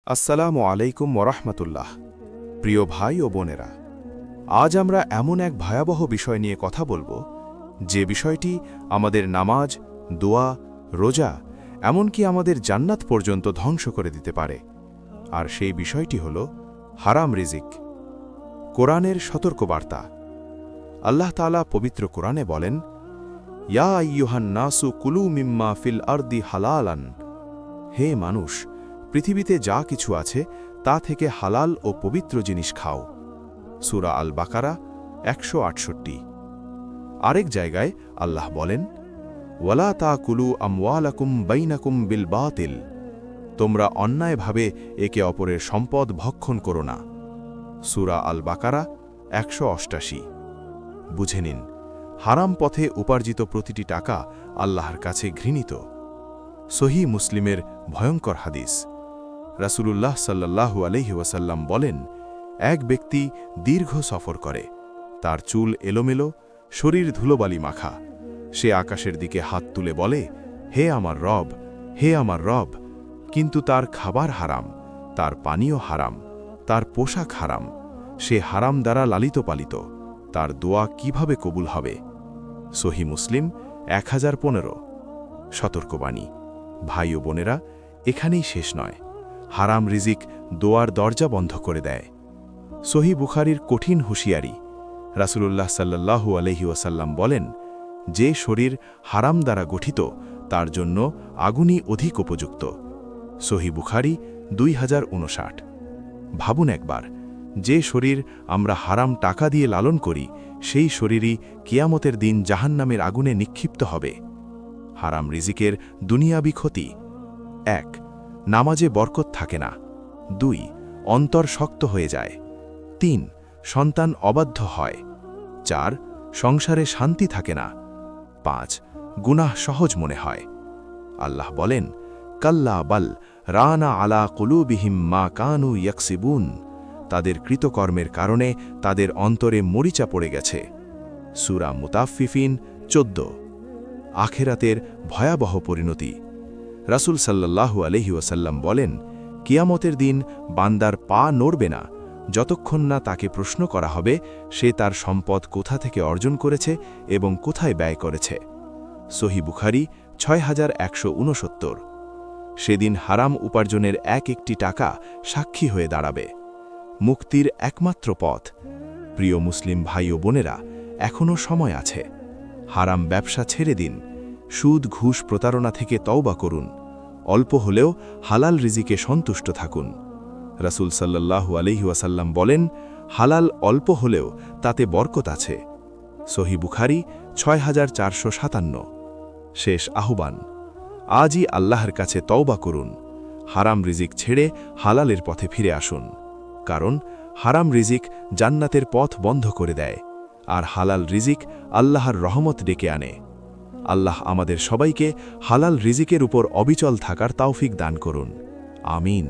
আসসালামু আলাইকুম ওরহমতুল্লাহ। প্রিয় ভাই ও বোনেরা, আজ আমরা এমন এক ভয়াবহ বিষয় নিয়ে কথা বলবো, যে বিষয়টি আমাদের নামাজ, দোয়া, রোজা, এমনকি আমাদের জান্নাত পর্যন্ত ধ্বংস করে দিতে পারে। আর সেই বিষয়টি হল হারাম রিজিক। কোরআনের সতর্কবার্তা। আল্লাহ তাআলা পবিত্র কোরআনে বলেন, ইয়া আইয়ুহান নাসু কুলু মিম্মা ফিল আরদি হালালান। হে মানুষ, পৃথিবীতে যা কিছু আছে তা থেকে হালাল ও পবিত্র জিনিস খাও। সূরা আল বাকারা ১৬৮। আরেক জায়গায় আল্লাহ বলেন, ওয়ালা তাকুলু আমওয়ালাকুম বাইনাকুম বিল বাতিল। তোমরা অন্যায়ভাবে একে অপরের সম্পদ ভক্ষণ করো না। সূরা আল বাকারা ১৮৮। বুঝে নিন, হারাম পথে উপার্জিত প্রতিটি টাকা আল্লাহর কাছে ঘৃণিত। সহিহ মুসলিমের ভয়ঙ্কর হাদিস। রাসূলুল্লাহ সাল্লাল্লাহু আলাইহি ওয়াসাল্লাম বলেন, এক ব্যক্তি দীর্ঘ সফর করে, তার চুল এলোমেলো, শরীর ধুলোবালি মাখা। সে আকাশের দিকে হাত তুলে বলে, হে আমার রব, হে আমার রব। কিন্তু তার খাবার হারাম, তার পানীয় হারাম, তার পোশাক হারাম। সে হারাম দ্বারা লালিত পালিত, তার দোয়া কিভাবে কবুল হবে? সহিহ মুসলিম ১০১৫। সতর্কবাণী। ভাই ও বোনেরা, এখানেই শেষ নয়। হারাম রিজিক দোয়ার দরজা বন্ধ করে দেয়। সহিহ বুখারীর কঠিন হুঁশিয়ারি। রাসূলুল্লাহ সাল্লাল্লাহু আলাইহি ওয়াসাল্লাম বলেন, যে শরীর হারাম দ্বারা গঠিত তার জন্য আগুনই অধিক উপযুক্ত। সহিহ বুখারী ২০৫৯। ভাবুন একবার, যে শরীর আমরা হারাম টাকা দিয়ে লালন করি, সেই শরীরই কিয়ামতের দিন জাহান্নামের আগুনে নিক্ষিপ্ত হবে। হারাম রিজিকের দুনিয়াবি ক্ষতি। ১. নামাজে বরকত থাকে না। ২. অন্তর শক্ত হয়ে যায়। ৩. সন্তান অবাধ্য হয়। ৪. সংসারে শান্তি থাকে না। ৫. গুনাহ সহজ মনে হয়। আল্লাহ বলেন, কাল্লা বাল রানা আলা কুলুবিহিম মা কানু ইয়াকসিবুন। তাদের কৃতকর্মের কারণে তাদের অন্তরে মরিচা পড়ে গেছে। সূরা মুতাফফিফিন ১৪। আখেরাতের ভয়াবহ পরিণতি। রাসূল সাল্লাল্লাহু আলাইহি ওয়াসাল্লাম বলেন, কিয়ামতের দিন বান্দার পা নড়বে না, যতক্ষণ না তাকে প্রশ্ন করা হবে সে তার সম্পদ কোথা থেকে অর্জন করেছে এবং কোথায় ব্যয় করেছে। সহিহ বুখারী ৬১৬৯। সেদিন হারাম উপার্জনের এক একটি টাকা সাক্ষী হয়ে দাঁড়াবে। মুক্তির একমাত্র পথ। প্রিয় মুসলিম ভাই ও বোনেরা, এখনও সময় আছে। হারাম ব্যবসা ছেড়ে দিন। সুদ, ঘুষ, প্রতারণা থেকে তওবা করুন। অল্প হলেও হালাল রিজিকে সন্তুষ্ট থাকুন। রাসূল সাল্লাল্লাহু আলাইহি ওয়াসাল্লাম বলেন, হালাল অল্প হলেও তাতে বরকত আছে। সহিহ বুখারী ৬৪৫৭। শেষ আহ্বান, আজই আল্লাহর কাছে তওবা করুন। হারাম রিজিক ছেড়ে হালালের পথে ফিরে আসুন। কারণ হারাম রিজিক জান্নাতের পথ বন্ধ করে দেয়, আর হালাল রিজিক আল্লাহর রহমত ডেকে আনে। আল্লাহ আমাদের সবাইকে হালাল রিজিকের উপর অবিচল থাকার তৌফিক দান করুন। আমিন।